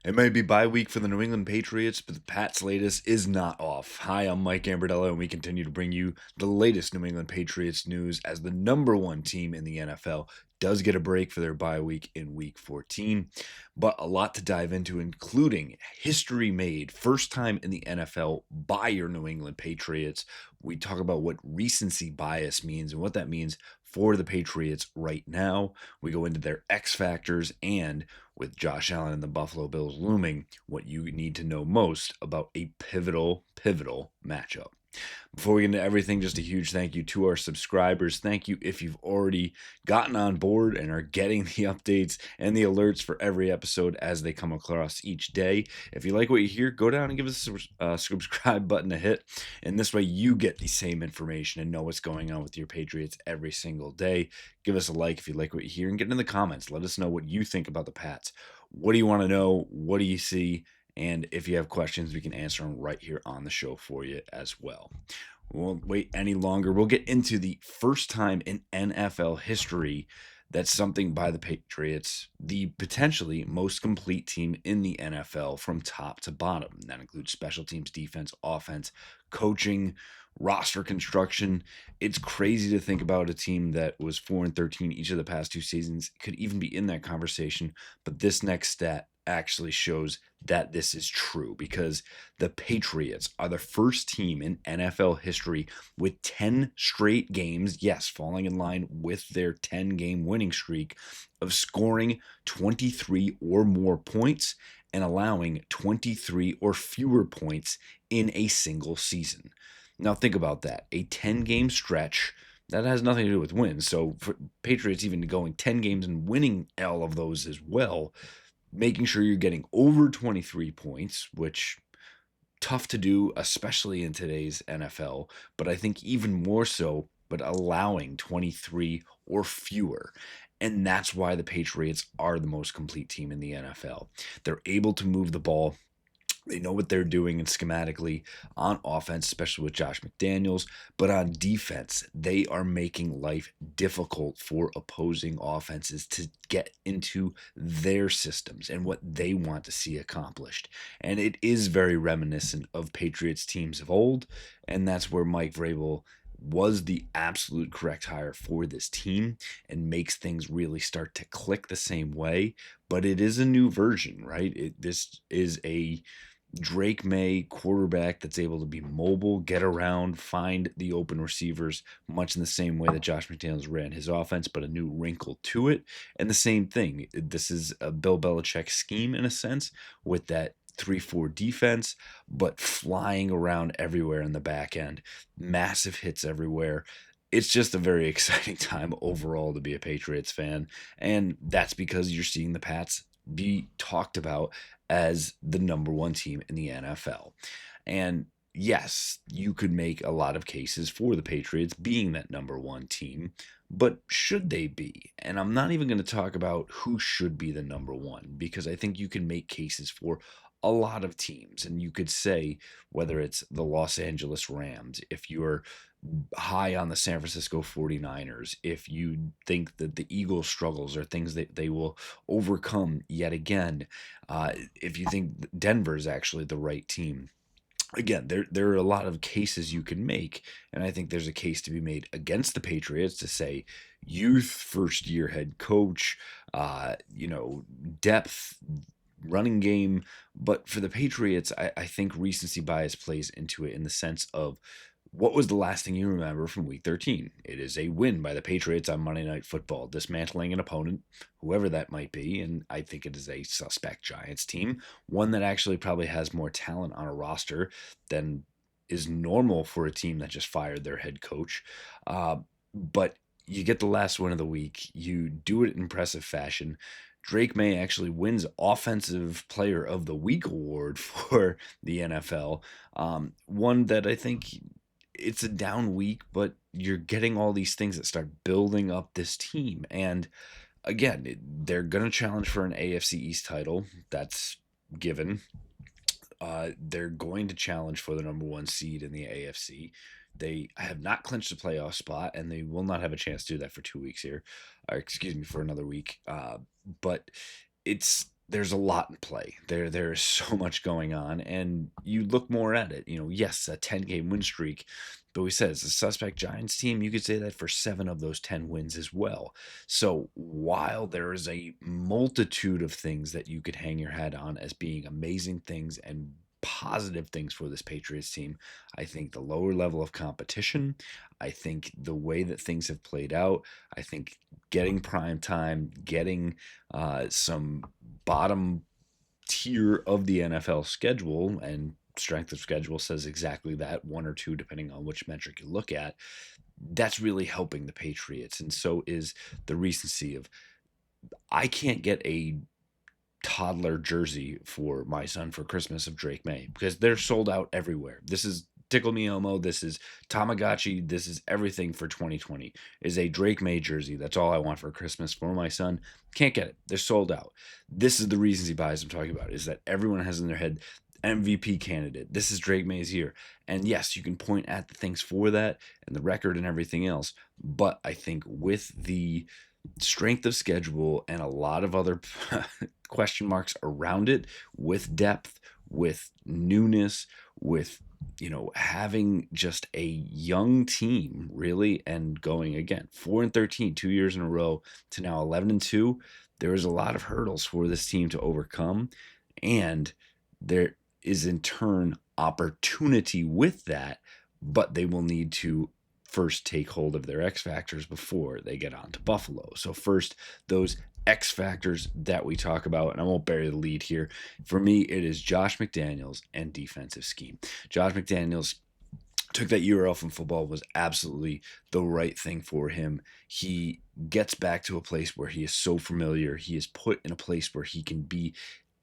It may be bye week for the New England Patriots, but the Pats' latest is not off. Hi, I'm Mike Gambardella, and we continue to bring you the latest New England Patriots news as the number one team in the NFL does get a break for their bye week in week 14. But a lot to dive into, including history made, first time in the NFL by your New England Patriots. We talk about what recency bias means and what that means for the Patriots right now. We go into their X factors and with Josh Allen and the Buffalo Bills looming, what you need to know most about a pivotal matchup. Before we get into everything, just a huge thank you to our subscribers. Thank you if you've already gotten on board and are getting the updates and the alerts for every episode as they come across each day. If you like what you hear, go down and give us a subscribe button a hit. And this way you get the same information and know what's going on with your Patriots every single day. Give us a like if you like what you hear and get in the comments. Let us know what you think about the Pats. What do you want to know? What do you see? And if you have questions, we can answer them right here on the show for you as well. We won't wait any longer. We'll get into the first time in NFL history that something by the Patriots, the potentially most complete team in the NFL from top to bottom. That includes special teams, defense, offense, coaching, roster construction. It's crazy to think about a team that was 4-13 each of the past two seasons could even be in that conversation. But this next stat actually shows that this is true because the Patriots are the first team in NFL history with 10 straight games, yes, falling in line with their 10-game winning streak, of scoring 23 or more points and allowing 23 or fewer points in a single season. Now think about that. A 10-game stretch that has nothing to do with wins. So for Patriots even going 10 games and winning all of those as well, making sure you're getting over 23 points, which tough to do, especially in today's NFL, but I think even more so, but allowing 23 or fewer. And that's why the Patriots are the most complete team in the NFL. They're able to move the ball. They know what they're doing and schematically on offense, especially with Josh McDaniels. But on defense, they are making life difficult for opposing offenses to get into their systems and what they want to see accomplished. And it is very reminiscent of Patriots teams of old. And that's where Mike Vrabel was the absolute correct hire for this team and makes things really start to click the same way. But it is a new version, right? This is a Drake May quarterback that's able to be mobile, get around, find the open receivers, much in the same way that Josh McDaniels ran his offense, but a new wrinkle to it. And the same thing. This is a Bill Belichick scheme in a sense with that 3-4 defense, but flying around everywhere in the back end, massive hits everywhere. It's just a very exciting time overall to be a Patriots fan. And that's because you're seeing the Pats be talked about as the number one team in the NFL. And yes, you could make a lot of cases for the Patriots being that number one team, but should they be? And I'm not even going to talk about who should be the number one because I think you can make cases for a lot of teams. And you could say whether it's the Los Angeles Rams, if you're high on the San Francisco 49ers, if you think that the Eagles' struggles are things that they will overcome yet again, if you think Denver is actually the right team. Again, there are a lot of cases you can make, and I think there's a case to be made against the Patriots to say youth, first year head coach, depth, running game. But for the Patriots, I think recency bias plays into it in the sense of what was the last thing you remember from week 13? It is a win by the Patriots on Monday Night Football, dismantling an opponent, whoever that might be. And I think it is a suspect Giants team, one that actually probably has more talent on a roster than is normal for a team that just fired their head coach. But you get the last win of the week, you do it in impressive fashion. Drake May actually wins Offensive Player of the Week award for the NFL. One that I think it's a down week, but you're getting all these things that start building up this team. And again, they're going to challenge for an AFC East title. That's given. They're going to challenge for the number one seed in the AFC. They have not clinched a playoff spot, and they will not have a chance to do that for 2 weeks here. Or excuse me, for another week. But it's there's a lot in play. There's so much going on, and you look more at it. Yes, a 10-game win streak, but we said it's a suspect Giants team. You could say that for 7 of those 10 wins as well. So while there is a multitude of things that you could hang your hat on as being amazing things and positive things for this Patriots team, I think the lower level of competition, I think the way that things have played out, I think getting prime time, getting some bottom tier of the NFL schedule, and strength of schedule says exactly that, one or two, depending on which metric you look at. That's really helping the Patriots. And so is the recency of, I can't get a toddler jersey for my son for Christmas of Drake May because they're sold out everywhere. This is Tickle Me Elmo. This is Tamagotchi. This is everything for 2020 is a Drake May jersey. That's all I want for Christmas for my son. Can't get it. They're sold out. This is the reasons he buys I'm talking about, is that everyone has in their head MVP candidate. This is Drake May's year. And yes, you can point at the things for that and the record and everything else. But I think with the strength of schedule and a lot of other question marks around it, with depth, with newness, with having just a young team really, and going again 4-13 2 years in a row to now 11-2, there is a lot of hurdles for this team to overcome, and there is in turn opportunity with that, but they will need to first take hold of their X factors before they get on to Buffalo. So first, those X factors that we talk about, and I won't bury the lead here. For me, it is Josh McDaniels and defensive scheme. Josh McDaniels took that year off in football, was absolutely the right thing for him. He gets back to a place where he is so familiar. He is put in a place where he can be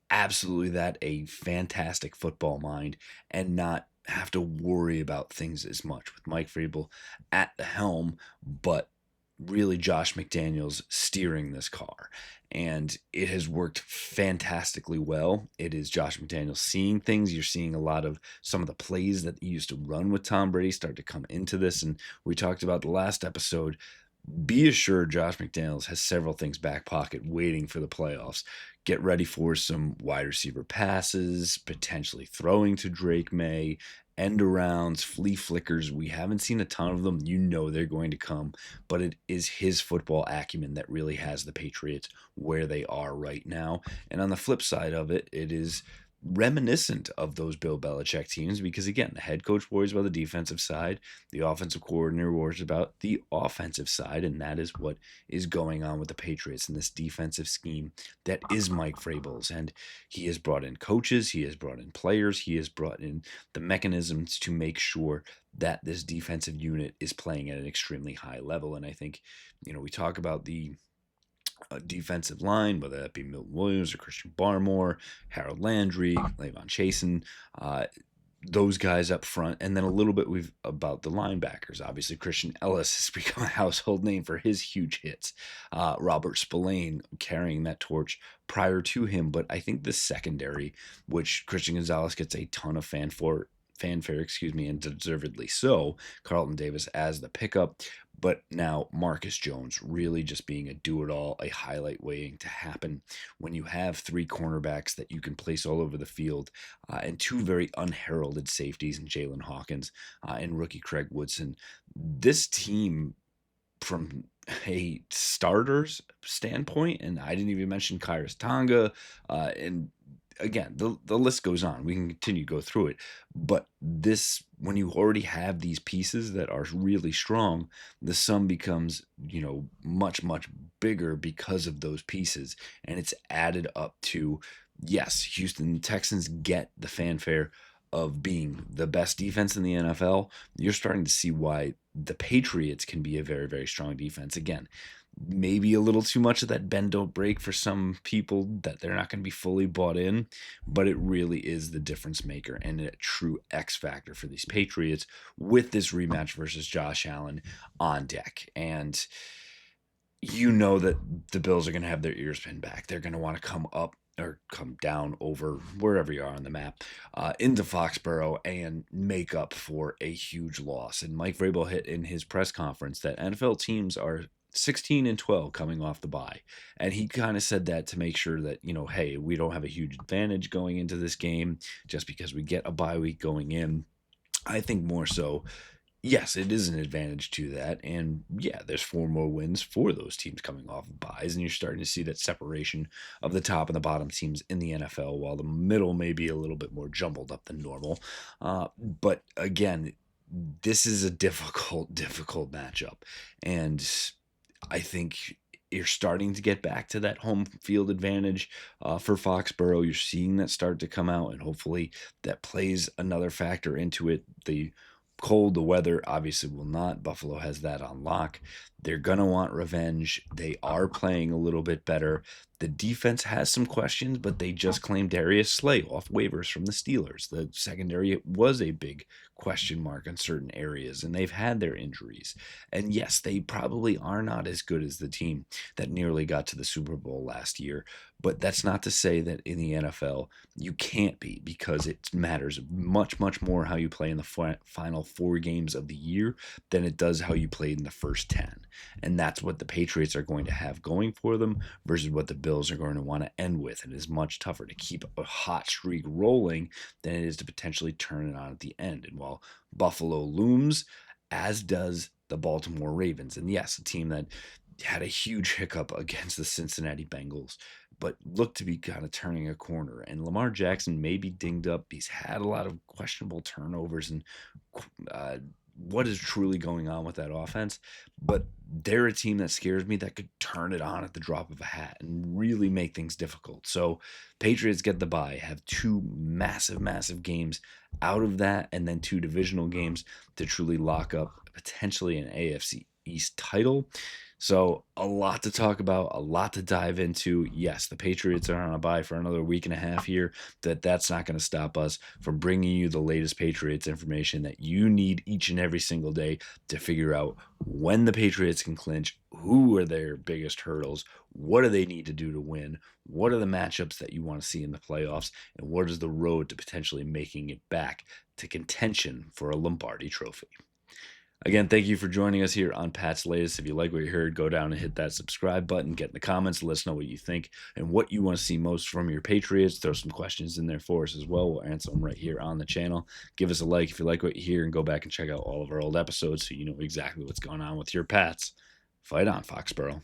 absolutely that, a fantastic football mind, and not have to worry about things as much with Mike Vrabel at the helm, but really Josh McDaniels steering this car. And it has worked fantastically well. It is Josh McDaniels seeing things. You're seeing a lot of some of the plays that he used to run with Tom Brady start to come into this. And we talked about the last episode. Be assured Josh McDaniels has several things back pocket waiting for the playoffs. Get ready for some wide receiver passes, potentially throwing to Drake May, end arounds, flea flickers. We haven't seen a ton of them. They're going to come, but it is his football acumen that really has the Patriots where they are right now. And on the flip side of it, it is reminiscent of those Bill Belichick teams, because again, the head coach worries about the defensive side, the offensive coordinator worries about the offensive side, and that is what is going on with the Patriots in this defensive scheme that is Mike Vrabel's. And he has brought in coaches, he has brought in players, he has brought in the mechanisms to make sure that this defensive unit is playing at an extremely high level. And I think, we talk about the defensive line, whether that be Milton Williams or Christian Barmore, Harold Landry, Levon Chasen, those guys up front, and then a little bit about the linebackers. Obviously, Christian Ellis has become a household name for his huge hits. Robert Spillane carrying that torch prior to him, but I think the secondary, which Christian Gonzalez gets a ton of fanfare, and deservedly so. Carlton Davis as the pickup, but now Marcus Jones really just being a do-it-all, a highlight waiting to happen when you have 3 cornerbacks that you can place all over the field, and 2 very unheralded safeties in Jalen Hawkins and rookie Craig Woodson. This team, from a starters standpoint, and I didn't even mention Kairos Tonga, and again, the list goes on. We can continue to go through it. But this, when you already have these pieces that are really strong, the sum becomes, much, much bigger because of those pieces. And it's added up to, yes, Houston Texans get the fanfare of being the best defense in the NFL. You're starting to see why the Patriots can be a very, very strong defense. Again, maybe a little too much of that bend don't break for some people, that they're not going to be fully bought in, but it really is the difference maker and a true X factor for these Patriots with this rematch versus Josh Allen on deck. And that the Bills are going to have their ears pinned back. They're going to want to come up or come down over wherever you are on the map, into Foxborough and make up for a huge loss. And Mike Vrabel hit in his press conference that NFL teams are 16-12 coming off the bye. And he kind of said that to make sure that, hey, we don't have a huge advantage going into this game just because we get a bye week going in. I think more so, yes, it is an advantage to that. And yeah, there's 4 more wins for those teams coming off of buys. And you're starting to see that separation of the top and the bottom teams in the NFL, while the middle may be a little bit more jumbled up than normal. But again, this is a difficult matchup. And I think you're starting to get back to that home field advantage for Foxborough. You're seeing that start to come out, and hopefully that plays another factor into it. The cold, the weather obviously will not. Buffalo has that on lock. They're going to want revenge. They are playing a little bit better. The defense has some questions, but they just claimed Darius Slay off waivers from the Steelers. The secondary was a big question mark in certain areas, and they've had their injuries. And yes, they probably are not as good as the team that nearly got to the Super Bowl last year. But that's not to say that in the NFL you can't be, because it matters much more how you play in the final 4 games of the year than it does how you played in the first 10. And that's what the Patriots are going to have going for them versus what the Bills are going to want to end with. And it is much tougher to keep a hot streak rolling than it is to potentially turn it on at the end. And while Buffalo looms, as does the Baltimore Ravens. And yes, a team that had a huge hiccup against the Cincinnati Bengals, but looked to be kind of turning a corner. And Lamar Jackson may be dinged up. He's had a lot of questionable turnovers and what is truly going on with that offense. But they're a team that scares me, that could turn it on at the drop of a hat and really make things difficult. So Patriots get the bye, have 2 massive games out of that, and then 2 divisional games to truly lock up potentially an AFC East title. So a lot to talk about, a lot to dive into. Yes, the Patriots are on a bye for another week and a half here. That's not going to stop us from bringing you the latest Patriots information that you need each and every single day to figure out when the Patriots can clinch, who are their biggest hurdles, what do they need to do to win, what are the matchups that you want to see in the playoffs, and what is the road to potentially making it back to contention for a Lombardi trophy. Again, thank you for joining us here on Pat's Latest. If you like what you heard, go down and hit that subscribe button. Get in the comments. Let us know what you think and what you want to see most from your Patriots. Throw some questions in there for us as well. We'll answer them right here on the channel. Give us a like if you like what you hear, and go back and check out all of our old episodes so you know exactly what's going on with your Pats. Fight on, Foxborough.